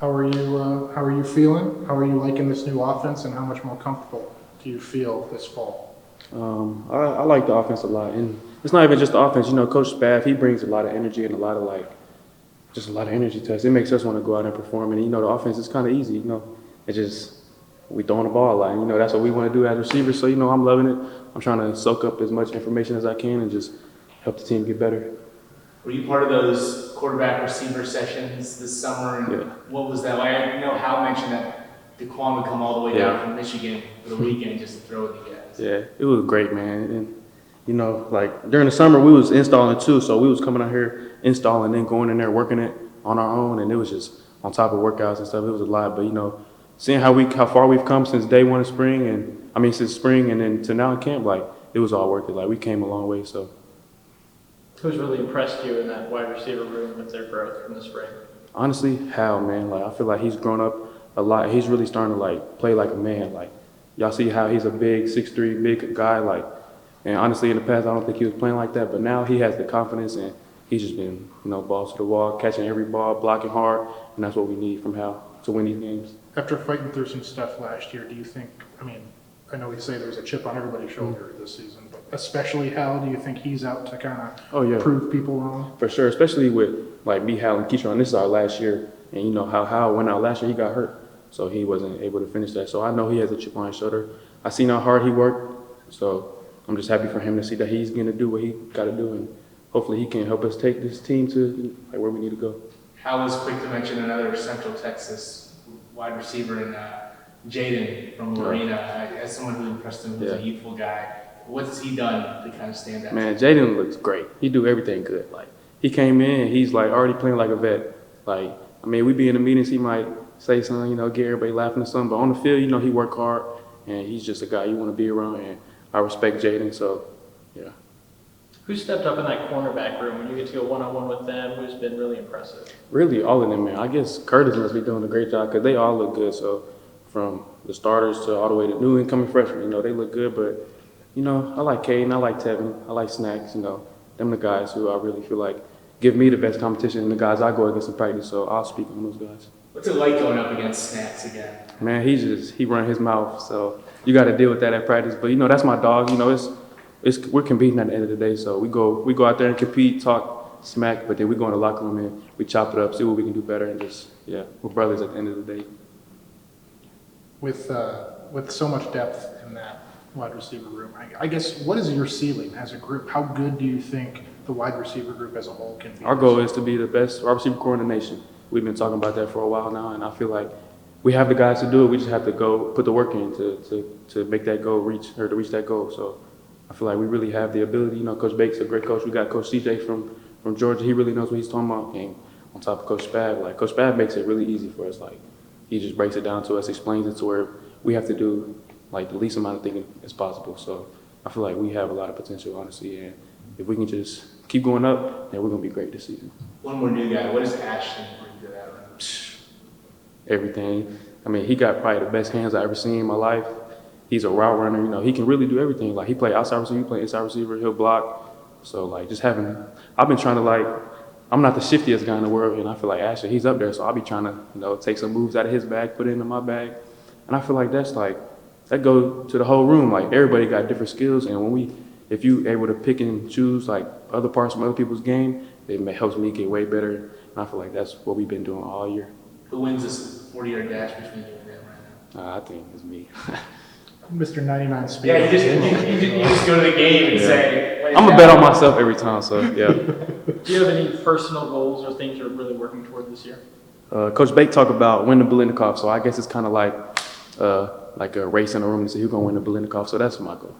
How are you feeling? How are you liking this new offense, and how much more comfortable do you feel this fall? I like the offense a lot, and it's not even just the offense. You know, Coach Spaff, he brings a lot of energy and a lot of just a lot of energy to us. It makes us want to go out and perform. And you know, the offense is kind of easy. You know, it's just we throwing the ball a lot. And, you know, that's what we want to do as receivers. So you know, I'm loving it. I'm trying to soak up as much information as I can and just help the team get better. Were you part of those quarterback receiver sessions this summer? And Yeah. what was that like? I know Hal mentioned that DeQuan would come all the way down from Michigan for the weekend just to throw with you guys. Yeah, it was great, man. And you know, like during the summer, we was installing too. So we was coming out here installing, then going in there working it on our own, and it was just on top of workouts and stuff. It was a lot, but you know, seeing how far we've come since day one of spring, since spring, and then to now in camp, like it was all worth it. Like we came a long way. So. Who's really impressed you in that wide receiver room with their growth from the spring? Honestly, Hal, man. Like I feel like he's grown up a lot. He's really starting to like play like a man. Like y'all see how he's a big 6'3" big guy. Like, and honestly, in the past, I don't think he was playing like that. But now he has the confidence, and he's just been, you know, balls to the wall, catching every ball, blocking hard, and that's what we need from Hal to win these games. After fighting through some stuff last year, do you think? I mean, I know we say there's a chip on everybody's shoulder this season, but especially Hal, do you think he's out to kind of prove people wrong? For sure, especially with like me, Hal, and Keisha on this side last year, and you know how Hal went out last year, he got hurt, so he wasn't able to finish that. So I know he has a chip on his shoulder. I seen how hard he worked, so I'm just happy for him to see that he's going to do what he got to do, and hopefully he can help us take this team to like where we need to go. Hal was quick to mention another Central Texas wide receiver in Jaden from Marina. As someone who impressed him, who's a youthful guy, what's he done to kind of stand out? Man, Jaden looks great. He do everything good. Like he came in, and he's like already playing like a vet. Like I mean, we be in the meetings, he might say something, you know, get everybody laughing or something. But on the field, you know, he work hard, and he's just a guy you want to be around. And I respect Jaden. So, yeah. Who stepped up in that cornerback room when you get to go one-on-one with them? Who's been really impressive? Really, all of them, man. I guess Curtis must be doing a great job because they all look good. So, from the starters to all the way to new incoming freshmen, you know, they look good. But, you know, I like Caden, I like Tevin, I like Snacks, you know. Them the guys who I really feel like give me the best competition and the guys I go against in practice. So, I'll speak on those guys. What's it like going up against Snacks again? Man, he run his mouth. So, you got to deal with that at practice. But, you know, that's my dog. You know, we're competing at the end of the day. So, we go out there and compete, talk smack, but then we go in the locker room and we chop it up, see what we can do better, and just, yeah, we're brothers at the end of the day. With so much depth in that wide receiver room, I guess, what is your ceiling as a group? How good do you think the wide receiver group as a whole can be? Our goal is to be the best wide receiver core in the nation. We've been talking about that for a while now, and I feel like we have the guys to do it. We just have to go put the work in to make that goal reach that goal. So I feel like we really have the ability. You know, Coach Bake's a great coach. We got Coach CJ from Georgia. He really knows what he's talking about. And on top of Coach Spav, like Coach Spav makes it really easy for us. Like he just breaks it down to us, explains it to where we have to do like the least amount of thinking as possible. So I feel like we have a lot of potential, honestly. And if we can just keep going up, then we're gonna be great this season. One more new guy. What does Ashton bring to that room? Everything. I mean, he got probably the best hands I ever seen in my life. He's a route runner. You know, he can really do everything. Like he play outside receiver, he play inside receiver, he'll block. So like just having, I've been trying to I'm not the shiftiest guy in the world, and I feel like Ashton, he's up there, so I'll be trying to, you know, take some moves out of his bag, put it into my bag. And I feel like that go to the whole room. Like everybody got different skills, and if you able to pick and choose like other parts from other people's game, it helps me get way better. And I feel like that's what we've been doing all year. Who wins this 40-yard dash between you and them right now? I think it's me. Mr. 99 speed. Yeah, you just go to the game and say. I'm gonna bet on myself every time. So yeah. Do you have any personal goals or things you're really working toward this year? Coach Bake talked about winning the Biletnikoff, so I guess it's kind of like a race in a room to see who's gonna win the Biletnikoff. So that's my goal.